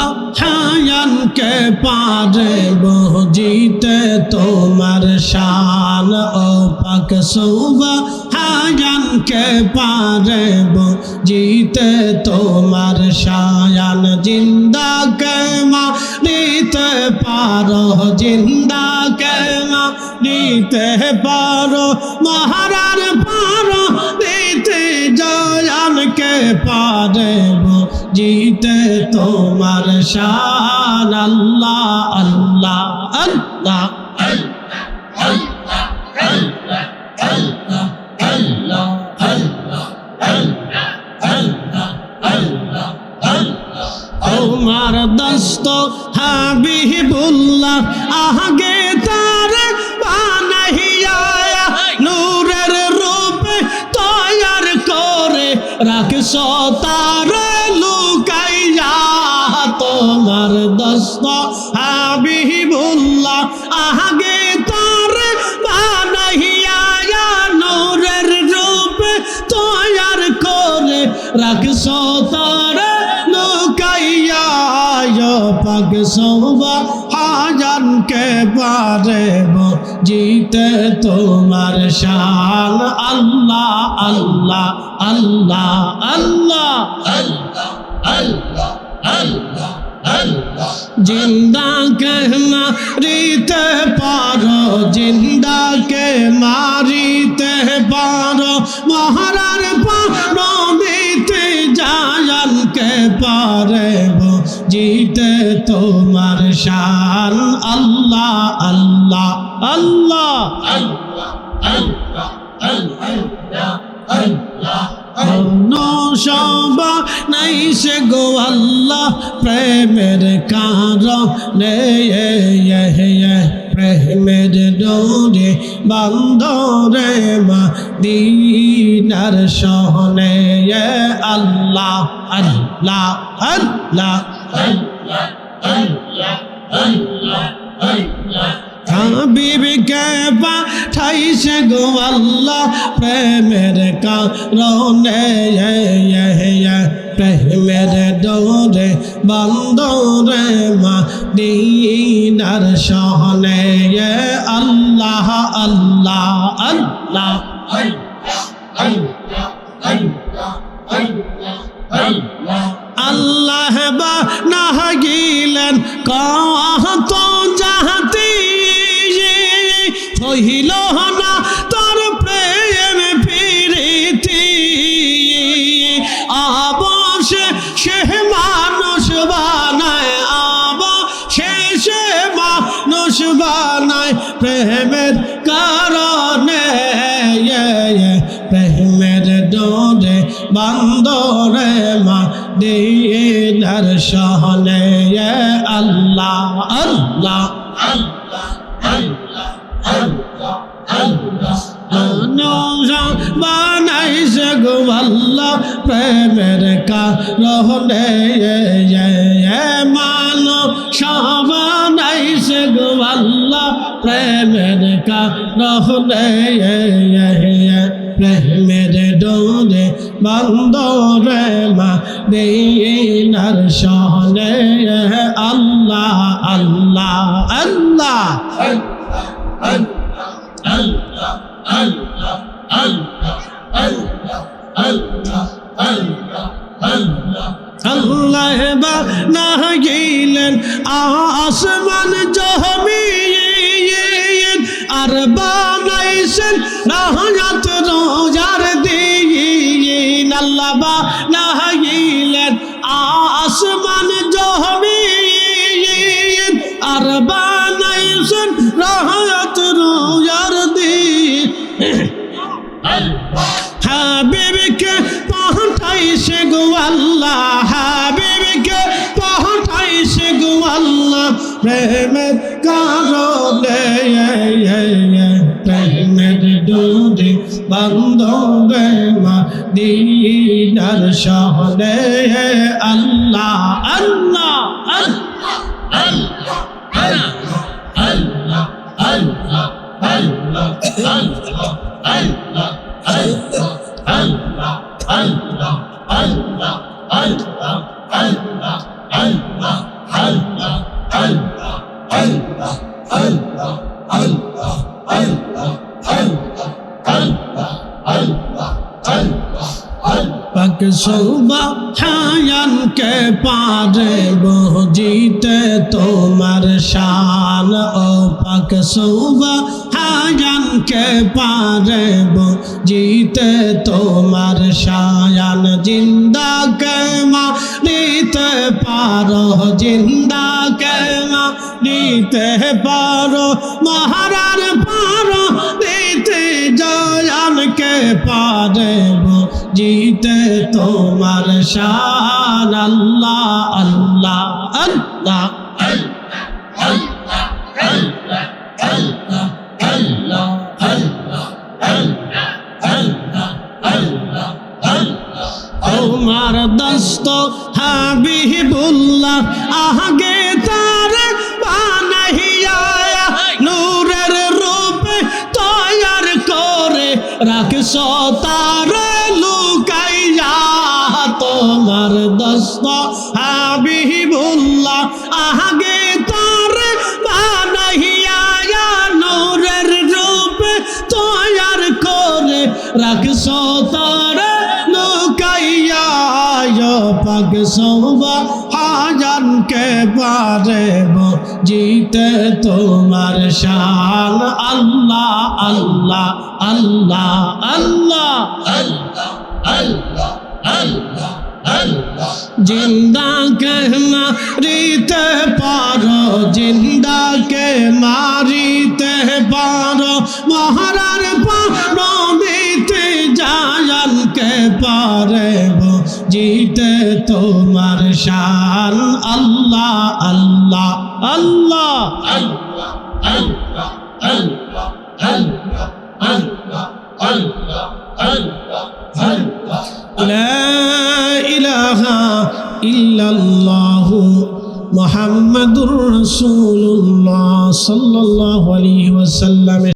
সুবহানকে পারে বুঝিতে তোমার শান ও পাক সুবহানকে পারে বুঝিতে তোমার শান জিন্দা কে মারিতে পারো জিন্দা কে মারিতে পারো মহারার পারো দিতে জয়ানকে পারে জিতে তোমার শান আল্লাহ আল্লাহ আল্লাহ তোমার দস্ত হাবিবুল্লাহ আগে তার বানাইয়া নূরের রূপে তৈয়ার করে রাখছ তার লুকাইয়া তোমার দস্ত হাবিবুল্লাহ আগে তার বানাইয়া নূরের রূপে তৈয়ার করে রাখছ তার লুকাইয়া পাক সুবহানকে পারে জিতে তোমার শান আল্লাহ আল্লাহ আল্লাহ আল্লাহ জিন্দা কে মারিতে পারো জিন্দা কে মারিতে পারো মহারার পারো দিতে জায়ানকে পারে জিতে তোমার শান আল্লাহ আল্লাহ আল্লাহ নশবা নাই সে গো আল্লাহ প্রেমের কারণে প্রেমের ডোরে বান্ধরে মদিনার শহরে আল্লাহ আল্লাহ আল্লাহ হাবিবকে পাঠাইছে গো আল্লাহ প্রেমের কারণে প্রেমের ডোরে বান্ধরে মদিনার শহরে আল্লাহ আল্লাহ আল্লাহ আল্লাহ বানা গিলেন কত জাতি হইল না তোর প্রেম প্রীতি অবশ্যে সে মানুষ বানায় অবশেষে মানুষ বানায় প্রেমের কারণে প্রেমের ডোরে বান্ধরে মদিনার শহরে আল্লাহ আল্লাহ বানাইছে গো আল্লাহ প্রেমের কারণে মানুষ বানাইছে গো আল্লাহ প্রেমের কারণে প্রেমের ডোরে বান্ধরে মদিনার শহরে আল্লাহ আল্লাহ আল্লাহ আল্লাহ বানা গিলেন আসমান জমিন আর বানাইছেন রাহমত রোজার দিন আল্লাহ বানা গিলেন আসমান জমিন আর বানাইছেন রাহমত রোজার দিন হাবিবকে পাঠাইছে গো আল্লাহ হাবিবকে পাঠাইছে গো আল্লাহ প্রেমের কারণে প্রেমের ডোরে বান্ধরে মদিনার শহরে আল্লাহ আল্লাহ আল্লাহ আল্লাহ আল্লাহ আল্লাহ আল্লাহ আল্লাহ আল্লাহ আল্লাহ আল্লাহ আল্লাহ আল্লাহ আল্লাহ আল্লাহ সুবহানকে পারব জিতে তোমার শান ও পাক সুবহানকে পারব জিতে তোমার শান জিন্দা কে মারিতে পারো জিন্দা কে মারিতে পারো মহারার পারো দিতে জায়ানকে পারব জিতে তোমার শান আল্লাহ আল্লাহ আল্লাহ তোমার দস্ত হাবিবুল্লাহ আগে তার বানাইয়া নূরের রূপে তৈয়ার করে রাখছ তার লুকাইয়া তোমার দস্ত হাবিবুল্লাহ আগে তার বানাইয়া নূরের রূপে তৈয়ার করে রাখছ তার লুকাইয়া পাক সুবহানকে পারব জিতে তোমার শান আল্লাহ আল্লাহ আল্লাহ আল্লাহ জিন্দা কে মারিতে পারো জিন্দা কে মারিতে পারো মহারার পারো দিতে জায়ানকে পারব জিতে তোমার শান আল্লাহ আল্লাহ আল্লাহ লা ইলাহা ইল্লাল্লাহু মুহাম্মাদুর রাসূলুল্লাহ সাল্লাল্লাহু আলাইহি ওয়াসাল্লাম।